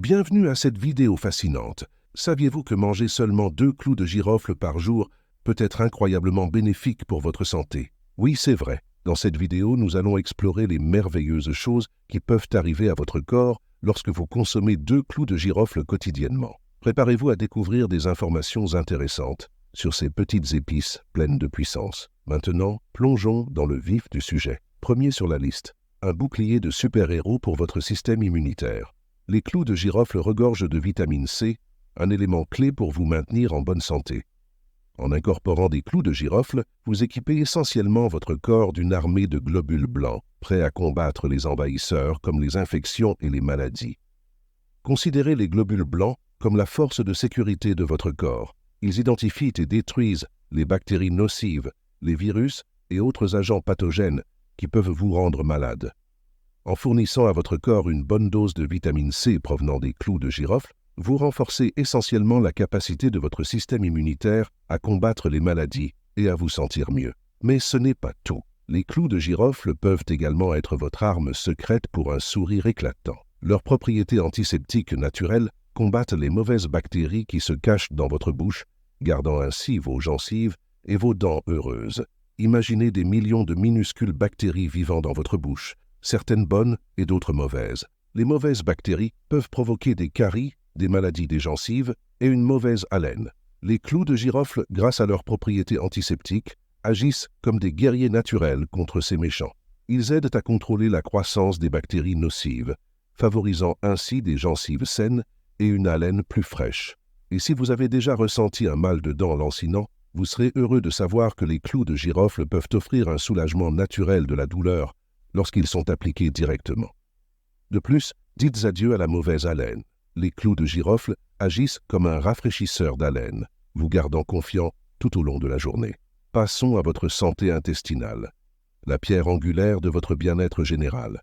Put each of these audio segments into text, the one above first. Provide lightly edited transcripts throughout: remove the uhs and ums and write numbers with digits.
Bienvenue à cette vidéo fascinante. Saviez-vous que manger seulement 2 clous de girofle par jour peut être incroyablement bénéfique pour votre santé? Oui, c'est vrai. Dans cette vidéo, nous allons explorer les merveilleuses choses qui peuvent arriver à votre corps lorsque vous consommez 2 clous de girofle quotidiennement. Préparez-vous à découvrir des informations intéressantes sur ces petites épices pleines de puissance. Maintenant, plongeons dans le vif du sujet. Premier sur la liste, un bouclier de super-héros pour votre système immunitaire. Les clous de girofle regorgent de vitamine C, un élément clé pour vous maintenir en bonne santé. En incorporant des clous de girofle, vous équipez essentiellement votre corps d'une armée de globules blancs, prêts à combattre les envahisseurs comme les infections et les maladies. Considérez les globules blancs comme la force de sécurité de votre corps. Ils identifient et détruisent les bactéries nocives, les virus et autres agents pathogènes qui peuvent vous rendre malade. En fournissant à votre corps une bonne dose de vitamine C provenant des clous de girofle, vous renforcez essentiellement la capacité de votre système immunitaire à combattre les maladies et à vous sentir mieux. Mais ce n'est pas tout. Les clous de girofle peuvent également être votre arme secrète pour un sourire éclatant. Leurs propriétés antiseptiques naturelles combattent les mauvaises bactéries qui se cachent dans votre bouche, gardant ainsi vos gencives et vos dents heureuses. Imaginez des millions de minuscules bactéries vivant dans votre bouche, certaines bonnes et d'autres mauvaises. Les mauvaises bactéries peuvent provoquer des caries, des maladies des gencives et une mauvaise haleine. Les clous de girofle, grâce à leurs propriétés antiseptiques, agissent comme des guerriers naturels contre ces méchants. Ils aident à contrôler la croissance des bactéries nocives, favorisant ainsi des gencives saines et une haleine plus fraîche. Et si vous avez déjà ressenti un mal de dents lancinant, vous serez heureux de savoir que les clous de girofle peuvent offrir un soulagement naturel de la douleur lorsqu'ils sont appliqués directement. De plus, dites adieu à la mauvaise haleine. Les clous de girofle agissent comme un rafraîchisseur d'haleine, vous gardant confiant tout au long de la journée. Passons à votre santé intestinale, la pierre angulaire de votre bien-être général.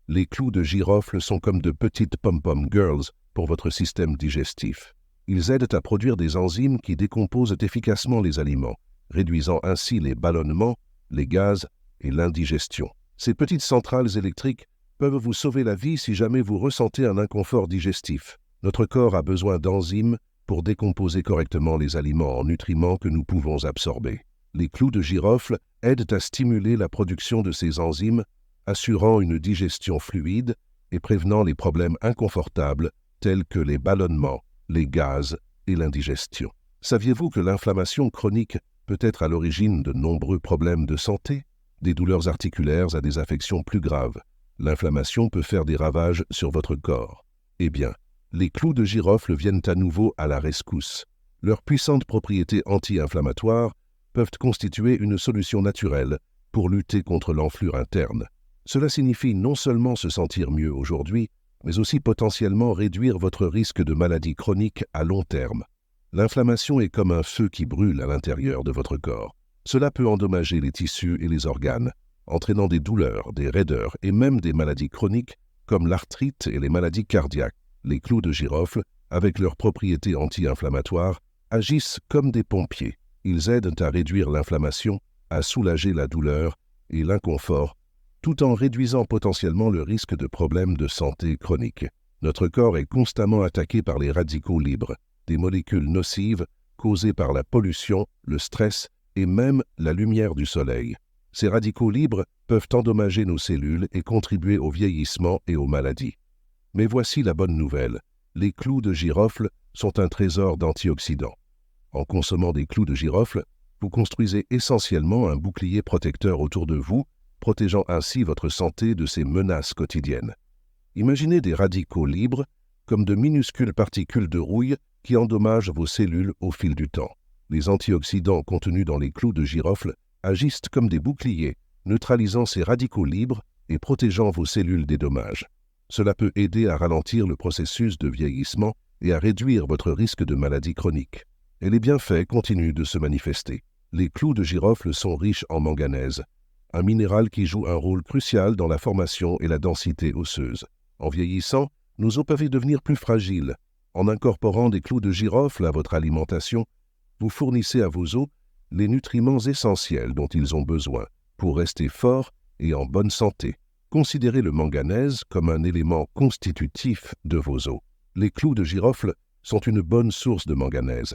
Les clous de girofle sont comme de petites pom-pom girls pour votre système digestif. Ils aident à produire des enzymes qui décomposent efficacement les aliments, réduisant ainsi les ballonnements, les gaz et l'indigestion. Ces petites centrales électriques peuvent vous sauver la vie si jamais vous ressentez un inconfort digestif. Notre corps a besoin d'enzymes pour décomposer correctement les aliments en nutriments que nous pouvons absorber. Les clous de girofle aident à stimuler la production de ces enzymes, assurant une digestion fluide et prévenant les problèmes inconfortables tels que les ballonnements, les gaz et l'indigestion. Saviez-vous que l'inflammation chronique peut être à l'origine de nombreux problèmes de santé? Des douleurs articulaires à des affections plus graves. L'inflammation peut faire des ravages sur votre corps. Eh bien, les clous de girofle viennent à nouveau à la rescousse. Leurs puissantes propriétés anti-inflammatoires peuvent constituer une solution naturelle pour lutter contre l'enflure interne. Cela signifie non seulement se sentir mieux aujourd'hui, mais aussi potentiellement réduire votre risque de maladie chronique à long terme. L'inflammation est comme un feu qui brûle à l'intérieur de votre corps. Cela peut endommager les tissus et les organes, entraînant des douleurs, des raideurs et même des maladies chroniques comme l'arthrite et les maladies cardiaques. Les clous de girofle, avec leurs propriétés anti-inflammatoires, agissent comme des pompiers. Ils aident à réduire l'inflammation, à soulager la douleur et l'inconfort, tout en réduisant potentiellement le risque de problèmes de santé chroniques. Notre corps est constamment attaqué par les radicaux libres, des molécules nocives causées par la pollution, le stress et même la lumière du soleil. Ces radicaux libres peuvent endommager nos cellules et contribuer au vieillissement et aux maladies. Mais voici la bonne nouvelle. Les clous de girofle sont un trésor d'antioxydants. En consommant des clous de girofle, vous construisez essentiellement un bouclier protecteur autour de vous, protégeant ainsi votre santé de ces menaces quotidiennes. Imaginez des radicaux libres comme de minuscules particules de rouille qui endommagent vos cellules au fil du temps. Les antioxydants contenus dans les clous de girofle agissent comme des boucliers, neutralisant ces radicaux libres et protégeant vos cellules des dommages. Cela peut aider à ralentir le processus de vieillissement et à réduire votre risque de maladie chronique. Et les bienfaits continuent de se manifester. Les clous de girofle sont riches en manganèse, un minéral qui joue un rôle crucial dans la formation et la densité osseuse. En vieillissant, nos os peuvent devenir plus fragiles. En incorporant des clous de girofle à votre alimentation, vous fournissez à vos os les nutriments essentiels dont ils ont besoin pour rester forts et en bonne santé. Considérez le manganèse comme un élément constitutif de vos os. Les clous de girofle sont une bonne source de manganèse,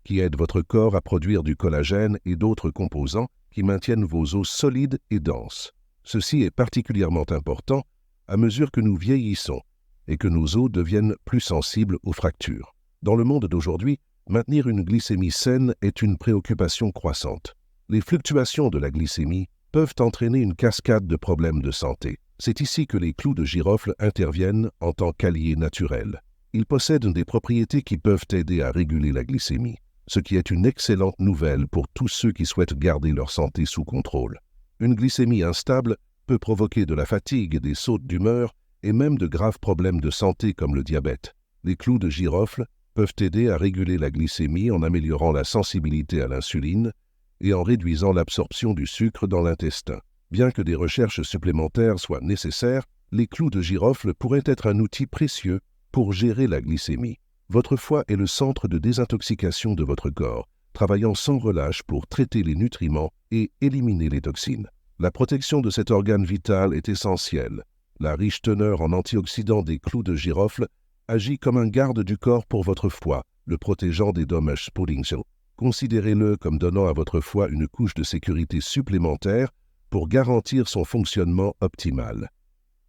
qui aide votre corps à produire du collagène et d'autres composants qui maintiennent vos os solides et denses. Ceci est particulièrement important à mesure que nous vieillissons et que nos os deviennent plus sensibles aux fractures. Dans le monde d'aujourd'hui, maintenir une glycémie saine est une préoccupation croissante. Les fluctuations de la glycémie peuvent entraîner une cascade de problèmes de santé. C'est ici que les clous de girofle interviennent en tant qu'alliés naturels. Ils possèdent des propriétés qui peuvent aider à réguler la glycémie, ce qui est une excellente nouvelle pour tous ceux qui souhaitent garder leur santé sous contrôle. Une glycémie instable peut provoquer de la fatigue, des sautes d'humeur et même de graves problèmes de santé comme le diabète. Les clous de girofle peuvent aider à réguler la glycémie en améliorant la sensibilité à l'insuline et en réduisant l'absorption du sucre dans l'intestin. Bien que des recherches supplémentaires soient nécessaires, les clous de girofle pourraient être un outil précieux pour gérer la glycémie. Votre foie est le centre de désintoxication de votre corps, travaillant sans relâche pour traiter les nutriments et éliminer les toxines. La protection de cet organe vital est essentielle. La riche teneur en antioxydants des clous de girofle agit comme un garde du corps pour votre foie, le protégeant des dommages potentiels. Considérez-le comme donnant à votre foie une couche de sécurité supplémentaire pour garantir son fonctionnement optimal.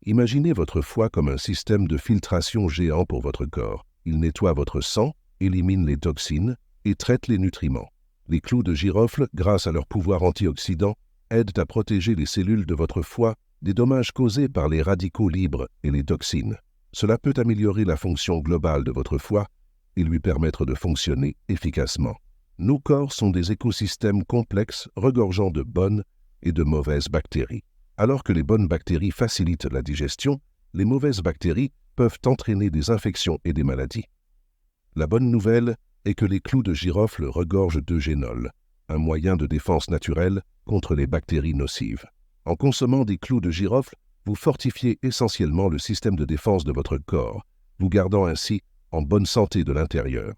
Imaginez votre foie comme un système de filtration géant pour votre corps. Il nettoie votre sang, élimine les toxines et traite les nutriments. Les clous de girofle, grâce à leur pouvoir antioxydant, aident à protéger les cellules de votre foie des dommages causés par les radicaux libres et les toxines. Cela peut améliorer la fonction globale de votre foie et lui permettre de fonctionner efficacement. Nos corps sont des écosystèmes complexes regorgeant de bonnes et de mauvaises bactéries. Alors que les bonnes bactéries facilitent la digestion, les mauvaises bactéries peuvent entraîner des infections et des maladies. La bonne nouvelle est que les clous de girofle regorgent d'eugénol, un moyen de défense naturelle contre les bactéries nocives. En consommant des clous de girofle, vous fortifiez essentiellement le système de défense de votre corps, vous gardant ainsi en bonne santé de l'intérieur.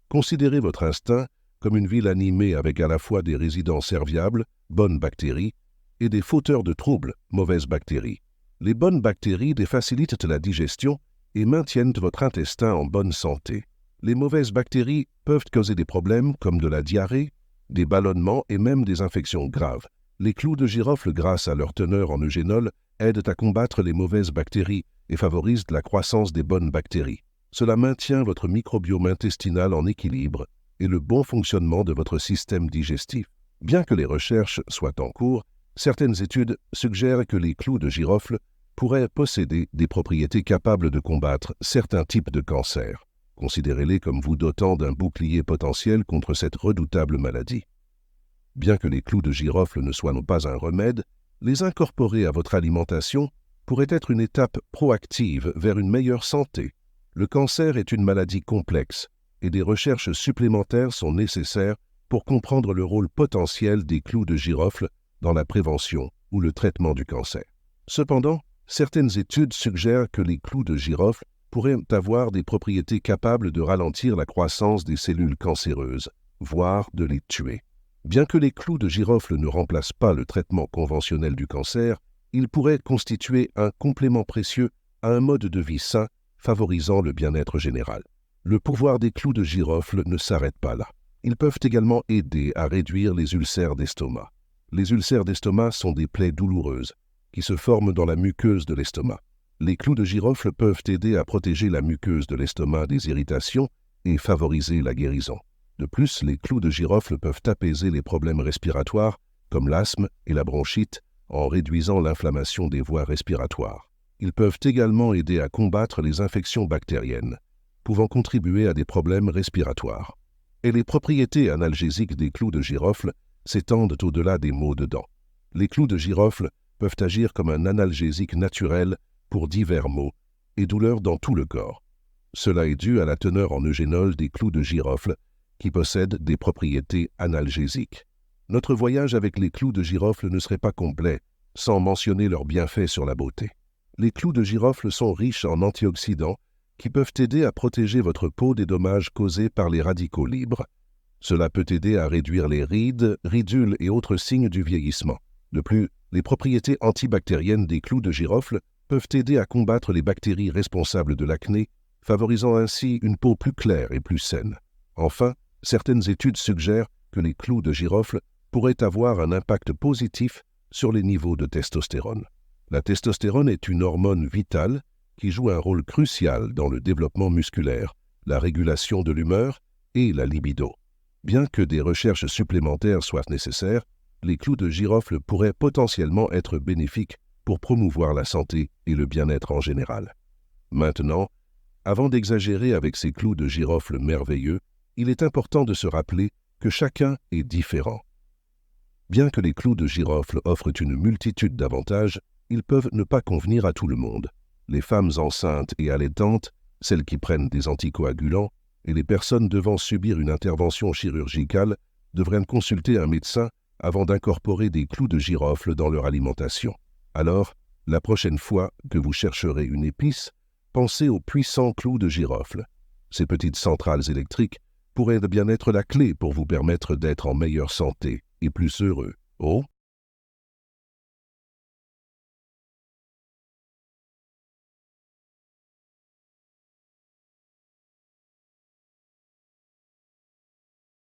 Considérez votre instinct comme une ville animée avec à la fois des résidents serviables, bonnes bactéries, et des fauteurs de troubles, mauvaises bactéries. Les bonnes bactéries facilitent la digestion et maintiennent votre intestin en bonne santé. Les mauvaises bactéries peuvent causer des problèmes comme de la diarrhée, des ballonnements et même des infections graves. Les clous de girofle, grâce à leur teneur en eugénol, aident à combattre les mauvaises bactéries et favorisent la croissance des bonnes bactéries. Cela maintient votre microbiome intestinal en équilibre et le bon fonctionnement de votre système digestif. Bien que les recherches soient en cours, certaines études suggèrent que les clous de girofle pourraient posséder des propriétés capables de combattre certains types de cancers. Considérez-les comme vous dotant d'un bouclier potentiel contre cette redoutable maladie. Bien que les clous de girofle ne soient pas un remède, les incorporer à votre alimentation pourrait être une étape proactive vers une meilleure santé. Le cancer est une maladie complexe et des recherches supplémentaires sont nécessaires pour comprendre le rôle potentiel des clous de girofle dans la prévention ou le traitement du cancer. Cependant, certaines études suggèrent que les clous de girofle pourraient avoir des propriétés capables de ralentir la croissance des cellules cancéreuses, voire de les tuer. Bien que les clous de girofle ne remplacent pas le traitement conventionnel du cancer, ils pourraient constituer un complément précieux à un mode de vie sain favorisant le bien-être général. Le pouvoir des clous de girofle ne s'arrête pas là. Ils peuvent également aider à réduire les ulcères d'estomac. Les ulcères d'estomac sont des plaies douloureuses qui se forment dans la muqueuse de l'estomac. Les clous de girofle peuvent aider à protéger la muqueuse de l'estomac des irritations et favoriser la guérison. De plus, les clous de girofle peuvent apaiser les problèmes respiratoires comme l'asthme et la bronchite en réduisant l'inflammation des voies respiratoires. Ils peuvent également aider à combattre les infections bactériennes, pouvant contribuer à des problèmes respiratoires. Et les propriétés analgésiques des clous de girofle s'étendent au-delà des maux de dents. Les clous de girofle peuvent agir comme un analgésique naturel pour divers maux et douleurs dans tout le corps. Cela est dû à la teneur en eugénol des clous de girofle qui possèdent des propriétés analgésiques. Notre voyage avec les clous de girofle ne serait pas complet sans mentionner leurs bienfaits sur la beauté. Les clous de girofle sont riches en antioxydants qui peuvent aider à protéger votre peau des dommages causés par les radicaux libres. Cela peut aider à réduire les rides, ridules et autres signes du vieillissement. De plus, les propriétés antibactériennes des clous de girofle peuvent aider à combattre les bactéries responsables de l'acné, favorisant ainsi une peau plus claire et plus saine. Enfin, certaines études suggèrent que les clous de girofle pourraient avoir un impact positif sur les niveaux de testostérone. La testostérone est une hormone vitale qui joue un rôle crucial dans le développement musculaire, la régulation de l'humeur et la libido. Bien que des recherches supplémentaires soient nécessaires, les clous de girofle pourraient potentiellement être bénéfiques pour promouvoir la santé et le bien-être en général. Maintenant, avant d'exagérer avec ces clous de girofle merveilleux, il est important de se rappeler que chacun est différent. Bien que les clous de girofle offrent une multitude d'avantages, ils peuvent ne pas convenir à tout le monde. Les femmes enceintes et allaitantes, celles qui prennent des anticoagulants, et les personnes devant subir une intervention chirurgicale devraient consulter un médecin avant d'incorporer des clous de girofle dans leur alimentation. Alors, la prochaine fois que vous chercherez une épice, pensez aux puissants clous de girofle. Ces petites centrales électriques pourraient bien être la clé pour vous permettre d'être en meilleure santé et plus heureux. Oh,